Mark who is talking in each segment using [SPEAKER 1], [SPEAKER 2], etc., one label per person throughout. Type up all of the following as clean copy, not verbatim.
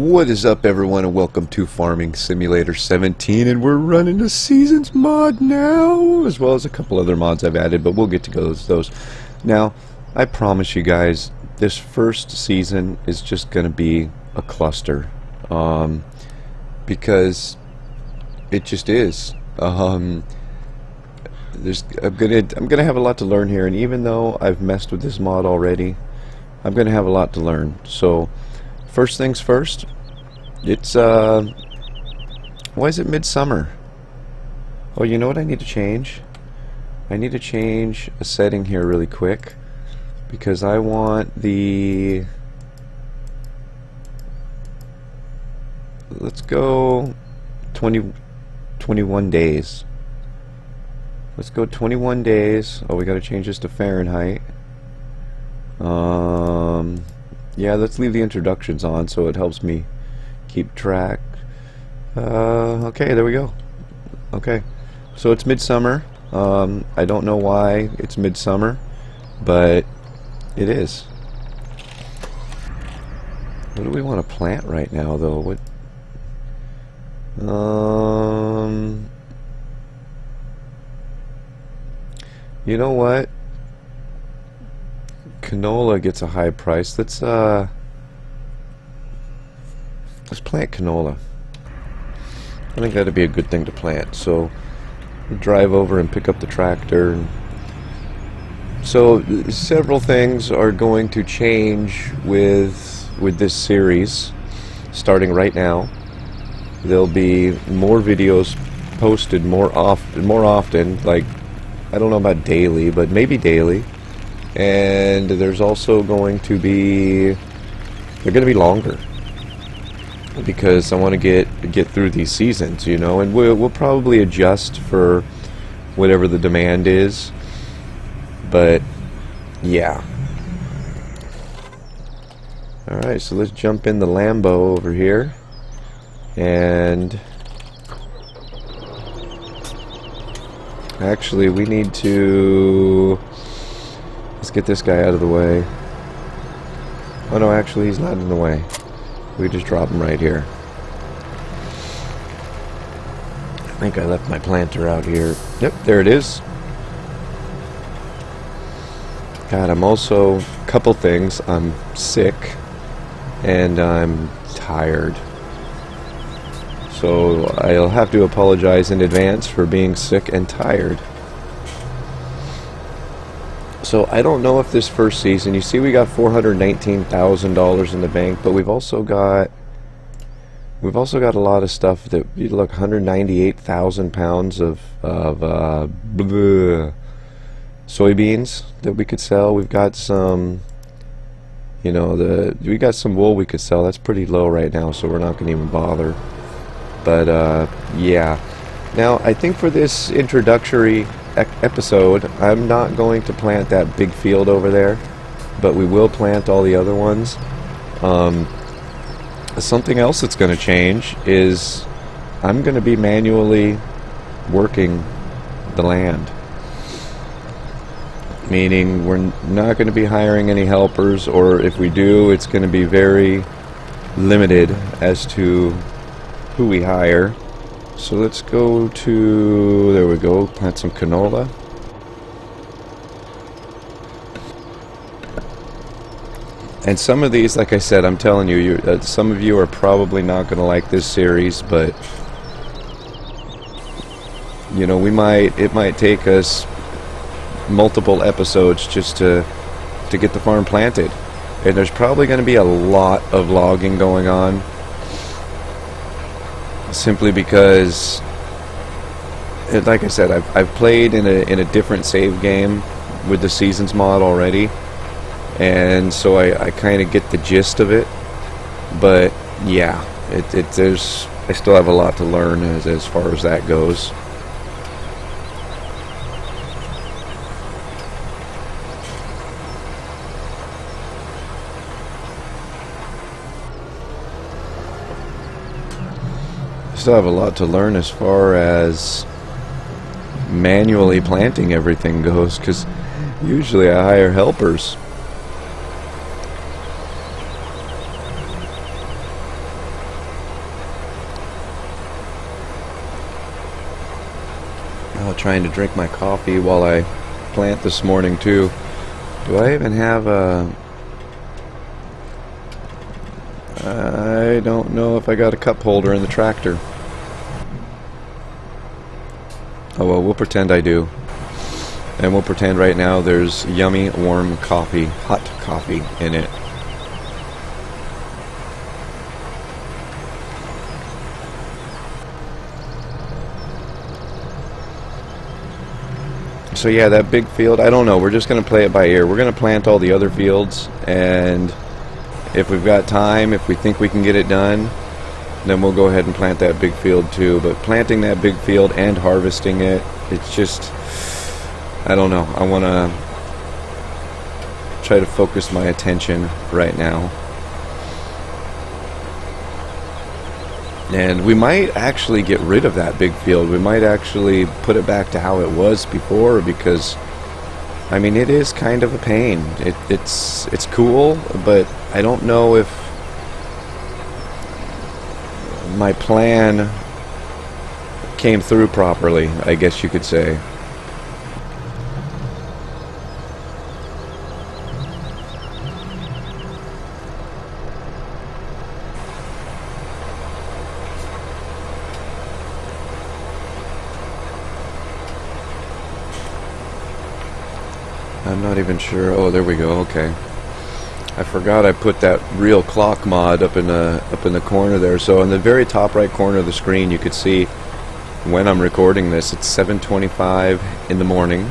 [SPEAKER 1] What is up, everyone, and welcome to Farming Simulator 17, and we're running a Seasons mod now, as well as a couple other mods I've added, but we'll get to those. Now, I promise you guys, this first season is just going to be a cluster, because it just is. I'm gonna have a lot to learn here, and even though I've messed with this mod already, I'm gonna have a lot to learn. So first things first, it's why is it midsummer? Oh, you know what I need to change? I need to change a setting here really quick, because I want the, let's go 21 days. Let's go 21 days. Oh, we gotta change this to Fahrenheit. Yeah, let's leave the introductions on so it helps me keep track. Okay, there we go. Okay, so it's midsummer. I don't know why it's midsummer, but it is. What do we want to plant right now, though? What? You know what? Canola gets a high price. Let's plant canola. I think that'd be a good thing to plant. So drive over and pick up the tractor. So several things are going to change with this series starting right now. There'll be more videos posted more often, like, I don't know about daily, but maybe daily. And there's also going to be, they're going to be longer, because I want to get through these seasons, you know, and we'll probably adjust for whatever the demand is. But yeah. Alright, so let's jump in the Lambo over here, and actually we need to, let's get this guy out of the way. Oh no, actually he's not in the way. We just drop him right here. I think I left my planter out here. Yep, there it is. God, I'm also, a couple things, I'm sick and I'm tired. So I'll have to apologize in advance for being sick and tired. So I don't know if this first season, you see we got $419,000 in the bank, but we've also got a lot of stuff that, you look, 198,000 pounds of soybeans that we could sell. We've got some, you know, we got some wool we could sell. That's pretty low right now, so we're not going to even bother. But yeah. Now I think for this introductory episode, I'm not going to plant that big field over there, but we will plant all the other ones. Something else that's going to change is I'm going to be manually working the land, meaning we're not going to be hiring any helpers, or if we do, it's going to be very limited as to who we hire. So let's go to, there we go, plant some canola. And some of these, like I said, I'm telling you, some of you are probably not going to like this series, but you know, it might take us multiple episodes just to get the farm planted. And there's probably going to be a lot of logging going on, simply because, like I said, I've played in a different save game with the Seasons mod already, and so I kind of get the gist of it. But yeah, I still have a lot to learn as far as that goes. Still have a lot to learn as far as manually planting everything goes, because usually I hire helpers. trying to drink my coffee while I plant this morning too. Do I even have a... I don't know if I got a cup holder in the tractor. Oh well, we'll pretend I do. And we'll pretend right now there's yummy, warm coffee, hot coffee in it. So yeah, that big field, I don't know, we're just going to play it by ear. We're going to plant all the other fields, and if we've got time, if we think we can get it done, then we'll go ahead and plant that big field too. But planting that big field and harvesting it, it's just, I don't know. I want to try to focus my attention right now. And we might actually get rid of that big field. We might actually put it back to how it was before, because I mean, it is kind of a pain. It's cool, but I don't know if my plan came through properly, I guess you could say. I'm not even sure. Oh, there we go. Okay. I forgot I put that real clock mod up in the corner there. So in the very top right corner of the screen, you could see when I'm recording this. It's 7:25 in the morning.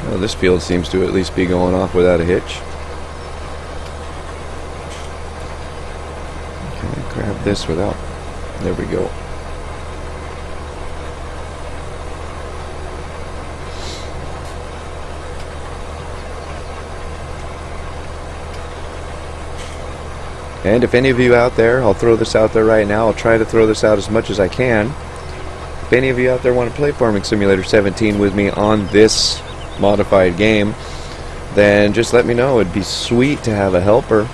[SPEAKER 1] Oh, this field seems to at least be going off without a hitch. Can I grab this without... There we go. And if any of you out there, I'll throw this out there right now. I'll try to throw this out as much as I can. If any of you out there want to play Farming Simulator 17 with me on this modified game, then just let me know. It'd be sweet to have a helper,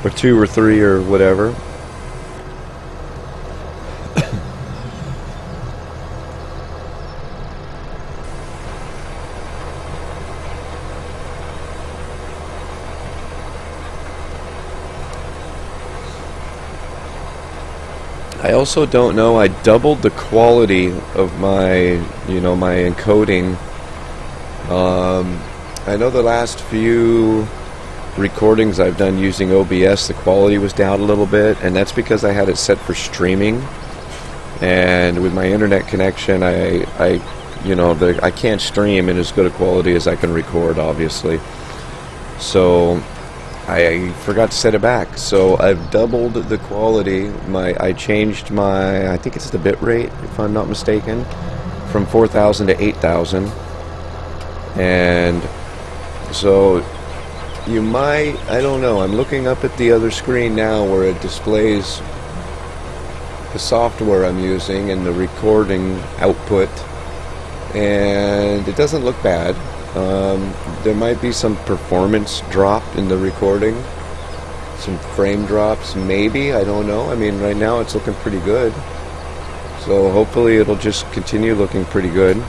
[SPEAKER 1] or 2 or 3 or whatever. I also don't know, I doubled the quality of my, my encoding. I know the last few recordings I've done using OBS, the quality was down a little bit, and that's because I had it set for streaming. And with my internet connection, I can't stream in as good a quality as I can record, obviously. So I forgot to set it back. So I've doubled the quality. I changed my, I think it's the bit rate, if I'm not mistaken, from 4,000 to 8,000. And so you might, I don't know, I'm looking up at the other screen now where it displays the software I'm using and the recording output, and it doesn't look bad. There might be some performance drop in the recording, some frame drops maybe, I don't know. I mean, right now it's looking pretty good, so hopefully it'll just continue looking pretty good.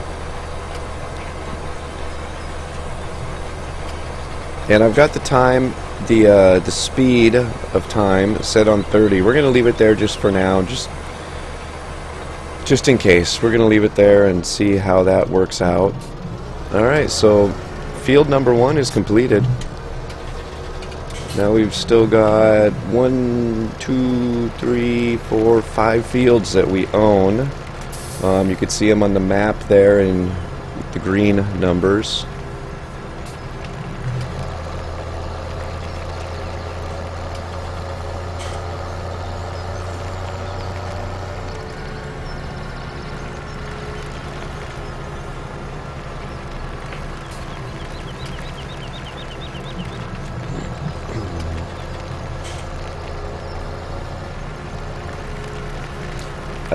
[SPEAKER 1] And I've got the time, the speed of time set on 30. We're going to leave it there just for now, just in case. We're going to leave it there and see how that works out. Alright, so field number 1 is completed. Now we've still got 1, 2, 3, 4, 5 fields that we own. You can see them on the map there in the green numbers.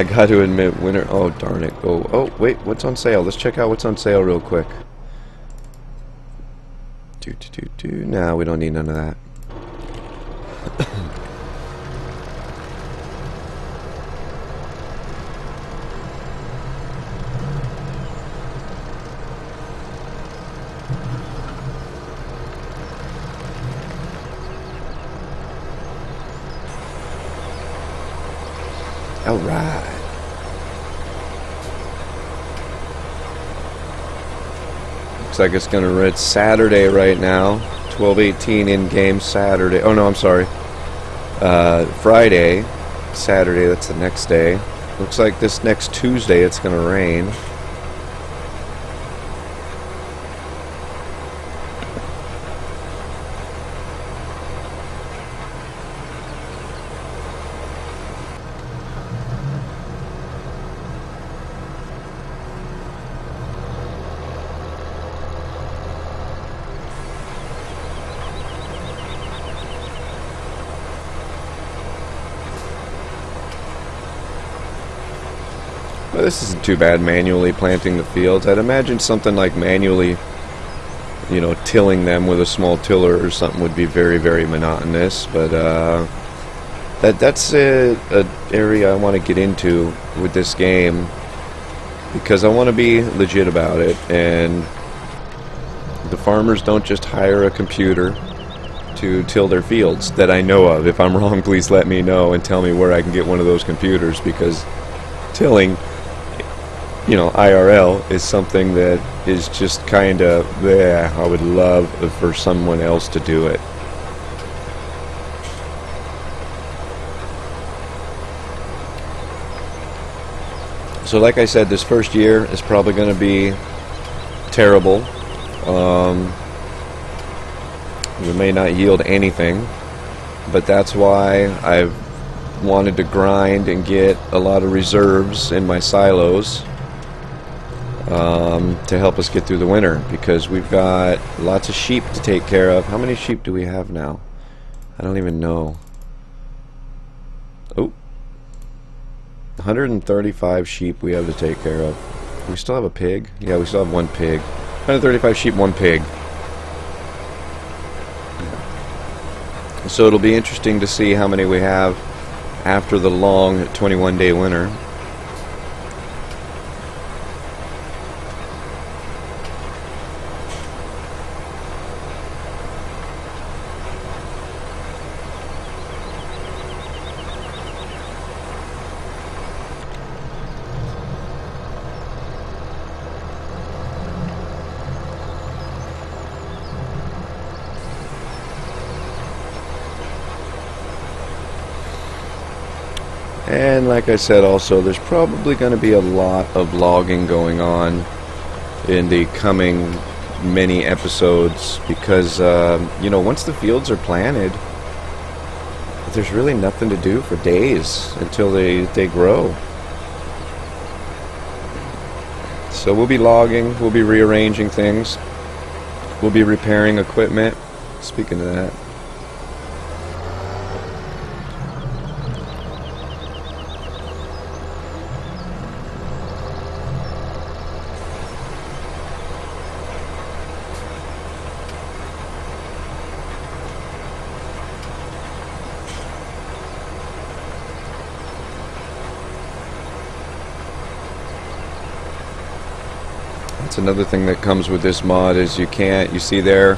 [SPEAKER 1] I got to admit, winter. Oh darn it! Oh wait, what's on sale? Let's check out what's on sale real quick. Nah, we don't need none of that. All right. Looks like it's gonna read Saturday right now. 12:18 in game Saturday. Oh no, I'm sorry. Friday, Saturday. That's the next day. Looks like this next Tuesday it's gonna rain. Well, this isn't too bad manually planting the fields. I'd imagine something like manually, you know, tilling them with a small tiller or something would be very, very monotonous. But that's an area I want to get into with this game because I want to be legit about it. And the farmers don't just hire a computer to till their fields that I know of. If I'm wrong, please let me know and tell me where I can get one of those computers, because tilling, you know, IRL is something that is just kind of, yeah, I would love for someone else to do it. So like I said, this first year is probably going to be terrible. We may not yield anything, but that's why I've wanted to grind and get a lot of reserves in my silos to help us get through the winter, because we've got lots of sheep to take care of. How many sheep do we have now? I don't even know. Oh, 135 sheep we have to take care of. We still have a pig? Yeah, we still have one pig. 135 sheep, one pig. So it'll be interesting to see how many we have after the long 21-day winter. And like I said also, there's probably going to be a lot of logging going on in the coming many episodes, because you know, once the fields are planted, there's really nothing to do for days until they grow. So we'll be logging, we'll be rearranging things, we'll be repairing equipment. Speaking of that, that's another thing that comes with this mod, is you see there,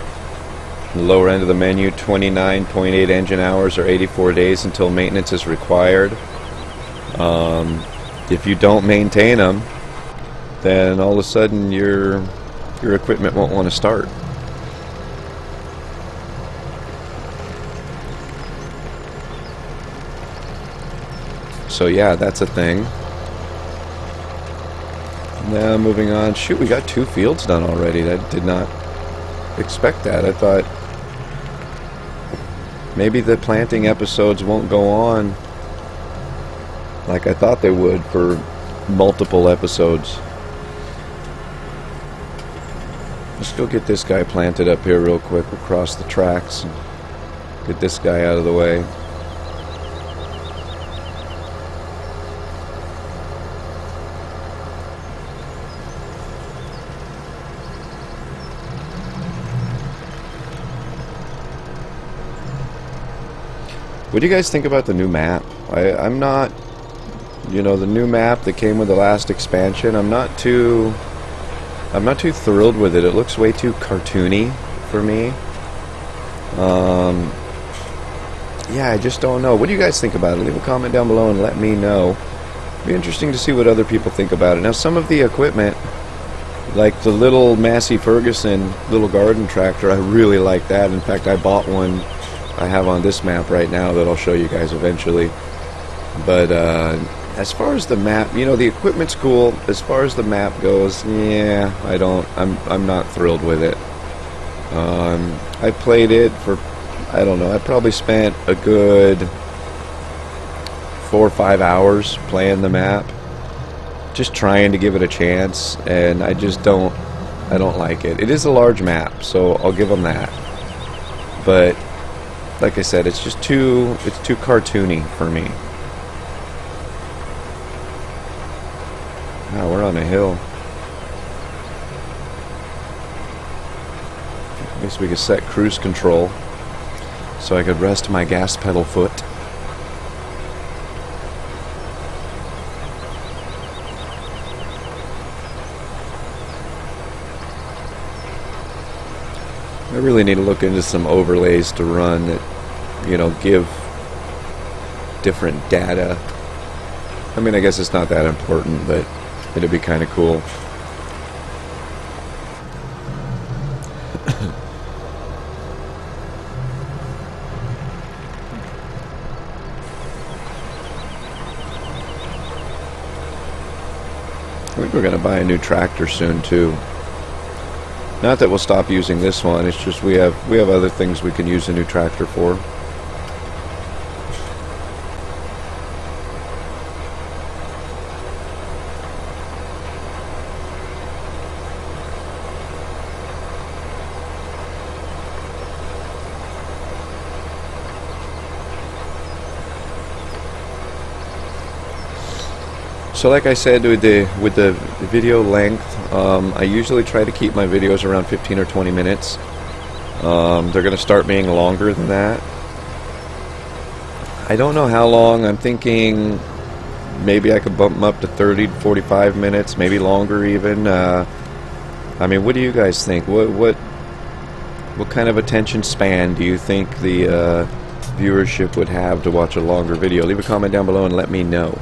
[SPEAKER 1] the lower end of the menu, 29.8 engine hours or 84 days until maintenance is required. If you don't maintain them, then all of a sudden your equipment won't want to start. So yeah, that's a thing. Now moving on. Shoot, we got 2 fields done already. I did not expect that. I thought maybe the planting episodes won't go on like I thought they would for multiple episodes. Let's go get this guy planted up here real quick. We'll cross the tracks and get this guy out of the way. What do you guys think about the new map? I'm not, you know, the new map that came with the last expansion. I'm not too thrilled with it. It looks way too cartoony for me. Yeah, I just don't know. What do you guys think about it? Leave a comment down below and let me know. It'd be interesting to see what other people think about it. Now, some of the equipment, like the little Massey Ferguson little garden tractor, I really like that. In fact, I bought one I have on this map right now that I'll show you guys eventually. But as far as the map, you know, the equipment's cool. As far as the map goes, yeah, I'm not thrilled with it. I played it for, I don't know, I probably spent a good 4 or 5 hours playing the map, just trying to give it a chance, and I don't like it. It is a large map, so I'll give them that. But like I said, it's too cartoony for me. Wow, we're on a hill. I guess we could set cruise control so I could rest my gas pedal foot. I really need to look into some overlays to run that, you know, give different data. I mean, I guess it's not that important, but it'd be kind of cool. I think we're going to buy a new tractor soon too. Not that we'll stop using this one, it's just we have other things we can use a new tractor for. So like I said, with the video length, I usually try to keep my videos around 15 or 20 minutes. They're going to start being longer than that. I don't know how long. I'm thinking maybe I could bump them up to 30 to 45 minutes, maybe longer even. I mean, what do you guys think? What kind of attention span do you think the viewership would have to watch a longer video? Leave a comment down below and let me know.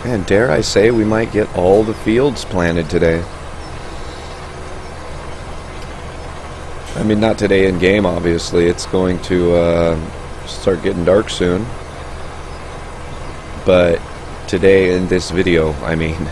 [SPEAKER 1] And dare I say, we might get all the fields planted today. I mean, not today in game, obviously. It's going to start getting dark soon. But today in this video, I mean.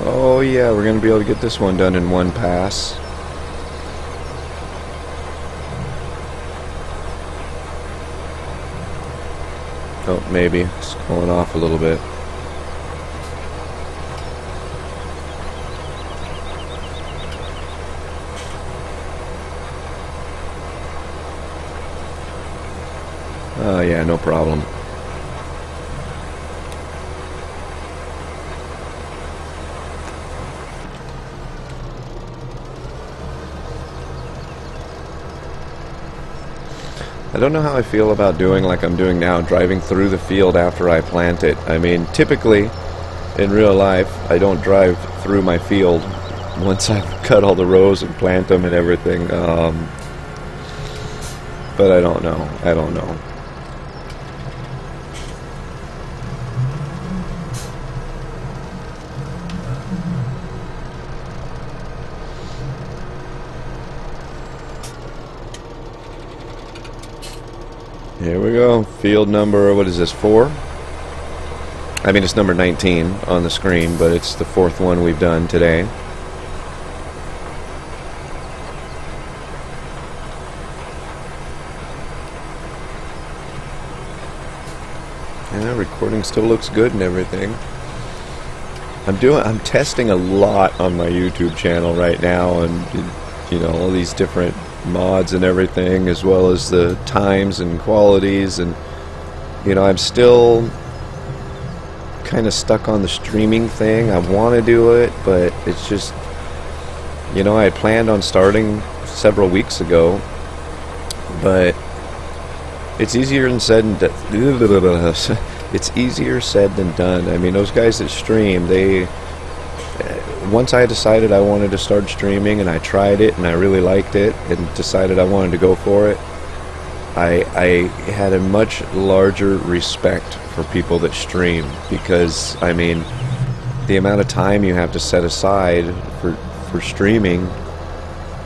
[SPEAKER 1] Oh yeah, we're going to be able to get this one done in one pass. Oh, maybe. It's going off a little bit. Oh yeah, no problem. I don't know how I feel about doing like I'm doing now, driving through the field after I plant it. I mean, typically, in real life, I don't drive through my field once I've cut all the rows and plant them and everything. But I don't know. I don't know. Here we go. Field number, what is this, 4? I mean, it's number 19 on the screen, but it's the 4th one we've done today. Yeah, recording still looks good and everything. I'm testing a lot on my YouTube channel right now, and you know, all these different mods and everything, as well as the times and qualities, and you know, I'm still kind of stuck on the streaming thing. I want to do it, but it's just, you know, I had planned on starting several weeks ago, but it's easier than said and it's easier said than done. I mean, those guys that stream, they once I decided I wanted to start streaming, and I tried it and I really liked it and decided I wanted to go for it, I had a much larger respect for people that stream, because I mean, the amount of time you have to set aside for streaming,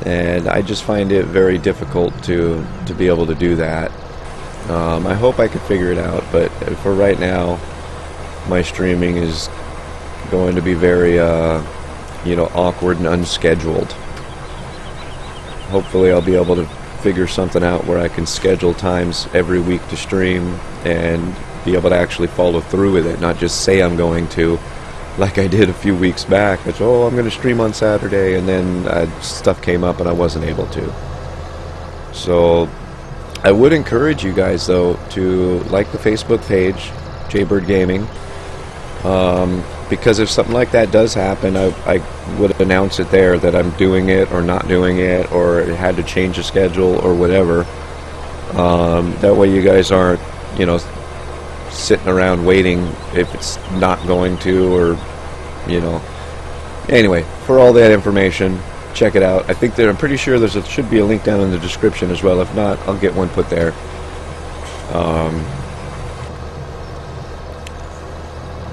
[SPEAKER 1] and I just find it very difficult to be able to do that. I hope I can figure it out, but for right now, my streaming is going to be very, you know, awkward and unscheduled. Hopefully I'll be able to figure something out where I can schedule times every week to stream and be able to actually follow through with it, not just say I'm going to, like I did a few weeks back. It's, oh, I'm going to stream on Saturday, and then stuff came up and I wasn't able to. So I would encourage you guys, though, to like the Facebook page, Jaybird Gaming, because if something like that does happen, I would announce it there that I'm doing it or not doing it, or it had to change the schedule or whatever. That way you guys aren't, you know, sitting around waiting if it's not going to, or, you know. Anyway, for all that information, check it out. I think I'm pretty sure should be a link down in the description as well. If not, I'll get one put there.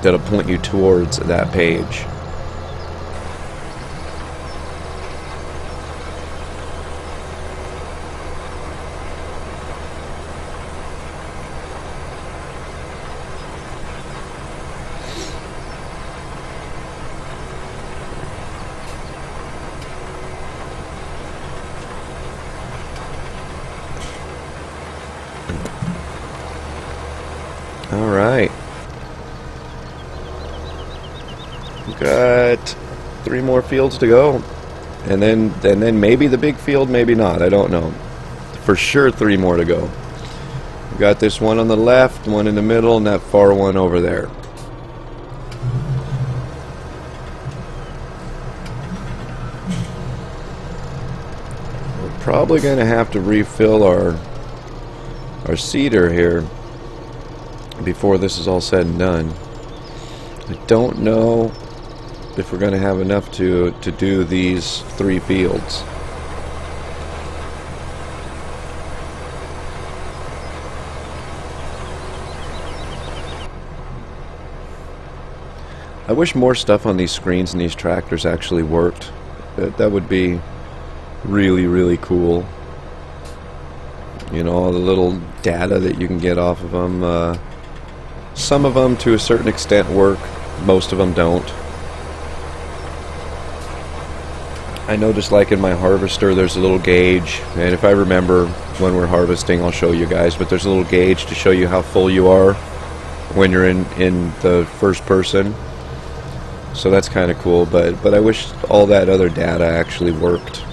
[SPEAKER 1] That'll point you towards that page. All right. Got 3 more fields to go, and then maybe the big field, maybe not. I don't know. For sure, 3 more to go. We got this one on the left, one in the middle, and that far one over there. We're probably going to have to refill our seeder here before this is all said and done. I don't know if we're going to have enough to do these 3 fields. I wish more stuff on these screens and these tractors actually worked. That would be really, really cool. You know, all the little data that you can get off of them. Some of them, to a certain extent, work. Most of them don't. I noticed, like in my harvester, there's a little gauge, and if I remember when we're harvesting, I'll show you guys, but there's a little gauge to show you how full you are when you're in the first person. So that's kind of cool, but I wish all that other data actually worked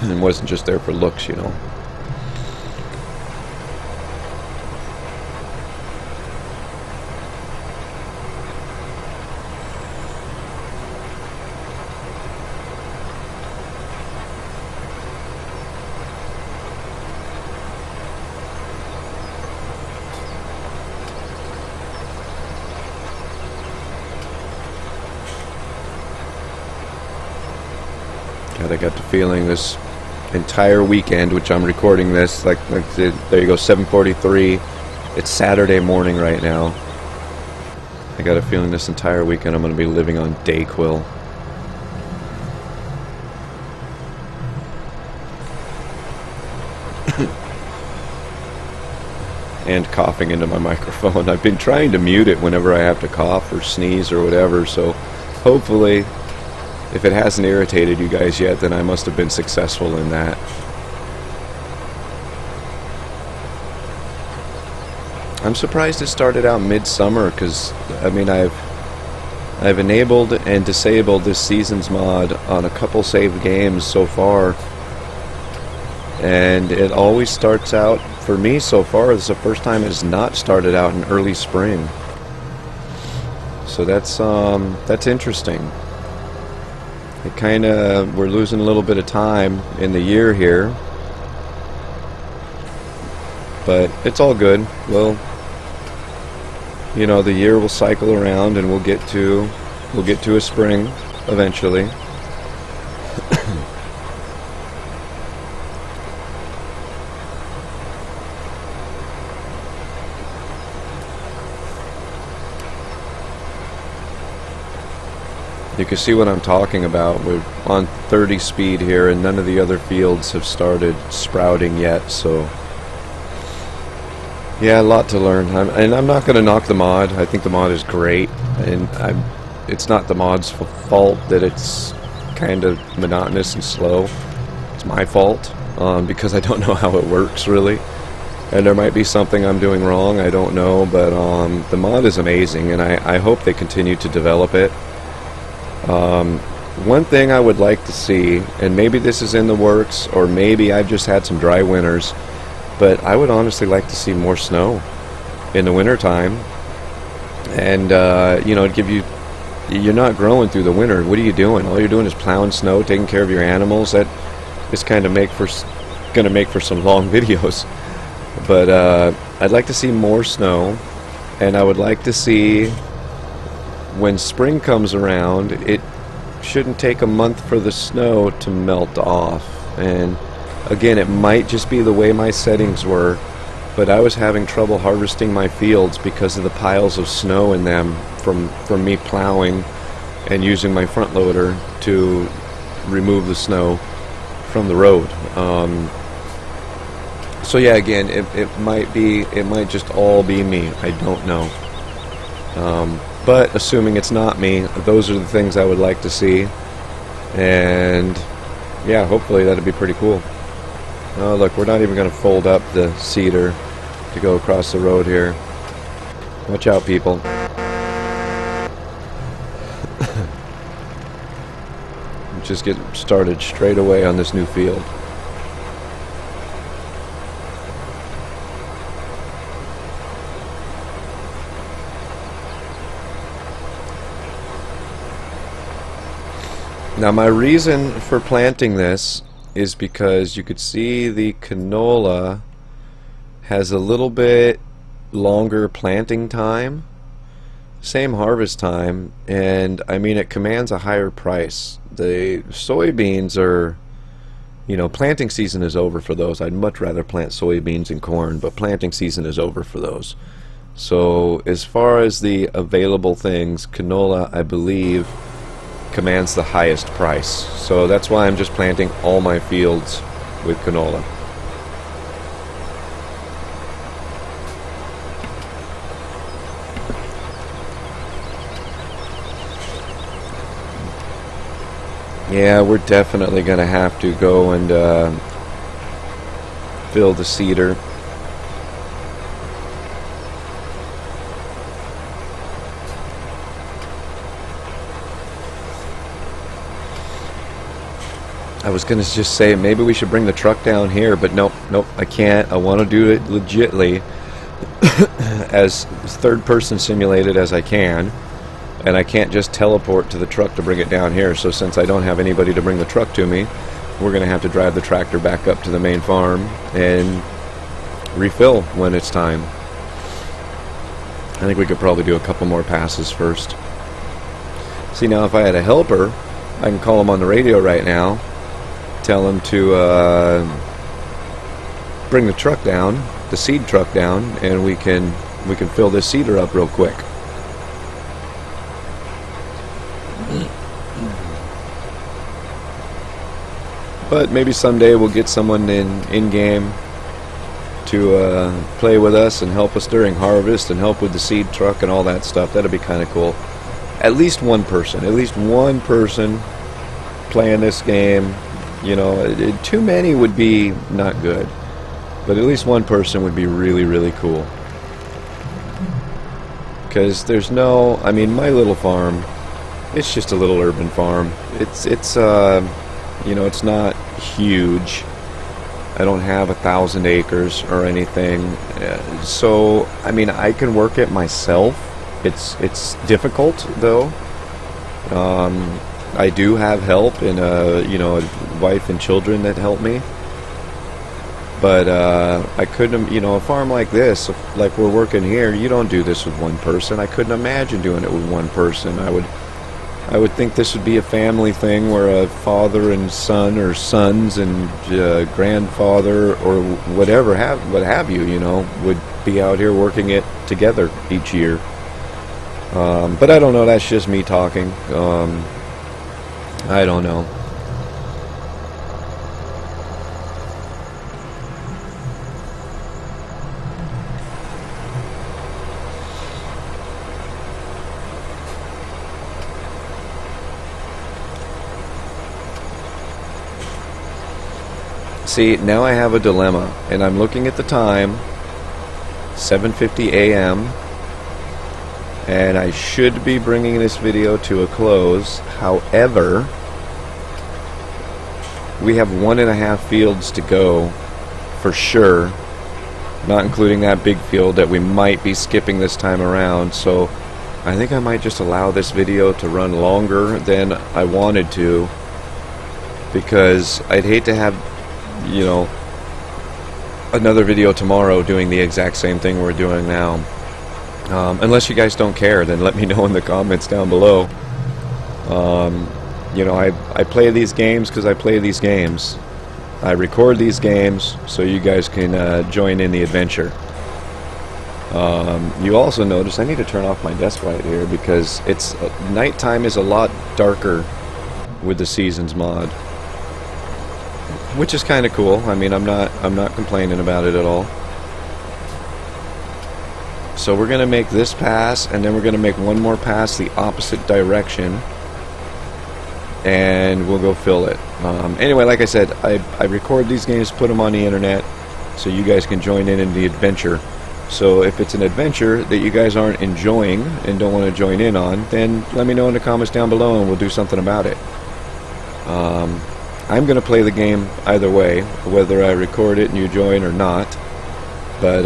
[SPEAKER 1] and wasn't just there for looks, you know. God, I got the feeling this entire weekend, which I'm recording this, like there you go, 7:43. It's Saturday morning right now. I got a feeling this entire weekend I'm going to be living on Dayquil. and coughing into my microphone. I've been trying to mute it whenever I have to cough or sneeze or whatever, so hopefully, if it hasn't irritated you guys yet, then I must have been successful in that. I'm surprised it started out midsummer, because I mean I've enabled and disabled this season's mod on a couple saved games so far, and it always starts out, for me so far, this is the first time it's not started out in early spring. So that's interesting. It we're losing a little bit of time in the year here, but it's all good. Well, you know, the year will cycle around and we'll get to a spring eventually. You can see what I'm talking about. We're on 30 speed here, and none of the other fields have started sprouting yet, so yeah, a lot to learn. And I'm not going to knock the mod. I think the mod is great, and it's not the mod's fault that it's kind of monotonous and slow. It's my fault, because I don't know how it works, really. And there might be something I'm doing wrong, I don't know, but the mod is amazing, and I hope they continue to develop it. One thing I would like to see, and maybe this is in the works, or maybe I've just had some dry winters, but I would honestly like to see more snow in the wintertime. And, you know, you're not growing through the winter. What are you doing? All you're doing is plowing snow, taking care of your animals. That is kind of going to make for some long videos. But I'd like to see more snow, and I would like to see, when spring comes around, it shouldn't take a month for the snow to melt off. And again, it might just be the way my settings were, but I was having trouble harvesting my fields because of the piles of snow in them from me plowing and using my front loader to remove the snow from the road. So yeah, again, it might just all be me. I don't know. But assuming it's not me, those are the things I would like to see. And yeah, hopefully that'd be pretty cool. Oh look, we're not even going to fold up the cedar to go across the road here. Watch out, people. Just get started straight away on this new field. Now my reason for planting this is because you could see the canola has a little bit longer planting time, same harvest time, and I mean it commands a higher price. The soybeans are, you know, planting season is over for those. I'd much rather plant soybeans and corn, but planting season is over for those. So as far as the available things, canola, I believe, commands the highest price. So that's why I'm just planting all my fields with canola. Yeah, we're definitely going to have to go and fill the cedar. I was going to just say maybe we should bring the truck down here, but nope, I can't. I want to do it legitly, as third-person simulated as I can, and I can't just teleport to the truck to bring it down here. So since I don't have anybody to bring the truck to me, we're going to have to drive the tractor back up to the main farm and refill when it's time. I think we could probably do a couple more passes first. See, now if I had a helper, I can call him on the radio right now, tell him to bring the truck down, the seed truck down, and we can fill this cedar up real quick. But maybe someday we'll get someone in game to play with us and help us during harvest and help with the seed truck and all that stuff. That'd be kind of cool. At least one person playing this game. You know, too many would be not good, but at least one person would be really, really cool. Because there's no, I mean, my little farm, it's just a little urban farm. It's you know, it's not huge. I don't have 1,000 acres or anything. So, I mean, I can work it myself. It's difficult, though. I do have help and, you know, a wife and children that help me. But I couldn't, you know, a farm like this, like we're working here, you don't do this with one person. I couldn't imagine doing it with one person. I would think this would be a family thing where a father and son, or sons and grandfather, or whatever, what have you, you know, would be out here working it together each year. But I don't know, that's just me talking. I don't know. See, now I have a dilemma, and I'm looking at the time, 7:50 a.m., and I should be bringing this video to a close. However, we have 1.5 fields to go for sure, not including that big field that we might be skipping this time around. So I think I might just allow this video to run longer than I wanted to, because I'd hate to have, you know, another video tomorrow doing the exact same thing we're doing now. Unless you guys don't care, then let me know in the comments down below. You know, I play these games because I play these games. I record these games so you guys can join in the adventure. You also notice I need to turn off my desk light here because it's nighttime is a lot darker with the Seasons mod, which is kind of cool. I mean, I'm not complaining about it at all. So we're gonna make this pass, and then we're gonna make one more pass the opposite direction, and we'll go fill it. Anyway, like I said, I record these games, put them on the internet, so you guys can join in the adventure. So if it's an adventure that you guys aren't enjoying and don't want to join in on, then let me know in the comments down below, and we'll do something about it. I'm gonna play the game either way, whether I record it and you join or not. But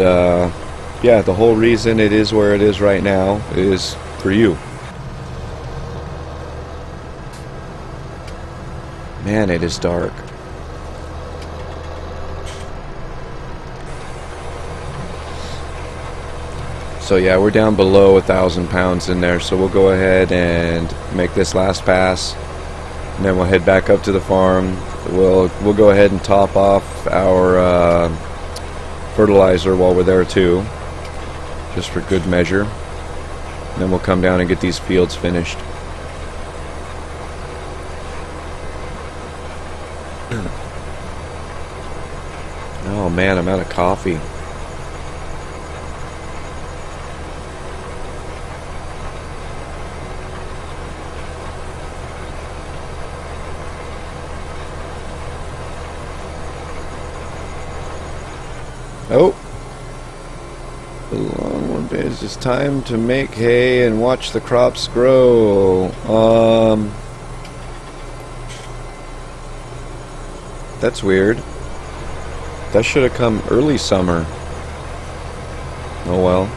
[SPEAKER 1] yeah, the whole reason it is where it is right now is for you. Man, it is dark. So yeah, we're down below 1,000 pounds in there, so we'll go ahead and make this last pass, and then we'll head back up to the farm. We'll go ahead and top off our fertilizer while we're there too, just for good measure. And then we'll come down and get these fields finished. Oh man, I'm out of coffee. Oh, the long one is it's time to make hay and watch the crops grow. That's weird. That should have come early summer. Oh well.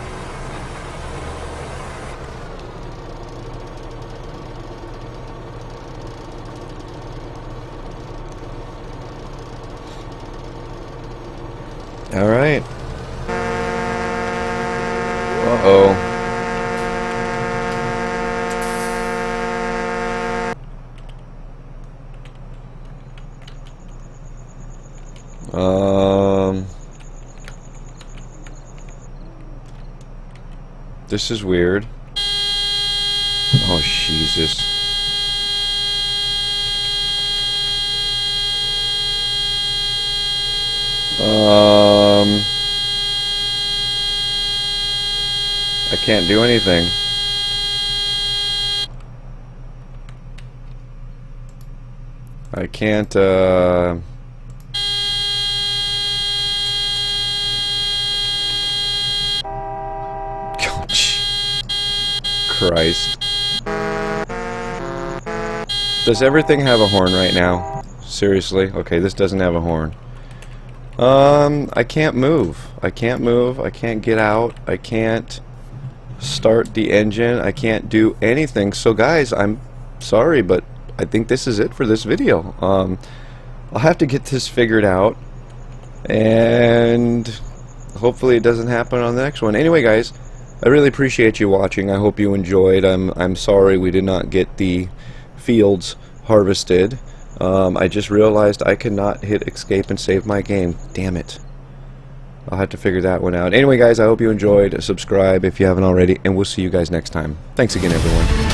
[SPEAKER 1] All right. Uh-oh. This is weird. Oh, Jesus. I can't do anything. I can't, Christ. Does everything have a horn right now? Seriously? Okay, this doesn't have a horn. I can't move. I can't move. I can't get out. I can't start the engine. I can't do anything. So guys, I'm sorry, but I think this is it for this video. I'll have to get this figured out, and hopefully it doesn't happen on the next one. Anyway, guys, I really appreciate you watching. I hope you enjoyed. I'm sorry we did not get the fields harvested. I just realized I could not hit escape and save my game. Damn it. I'll have to figure that one out. Anyway, guys, I hope you enjoyed. Subscribe if you haven't already, and we'll see you guys next time. Thanks again, everyone.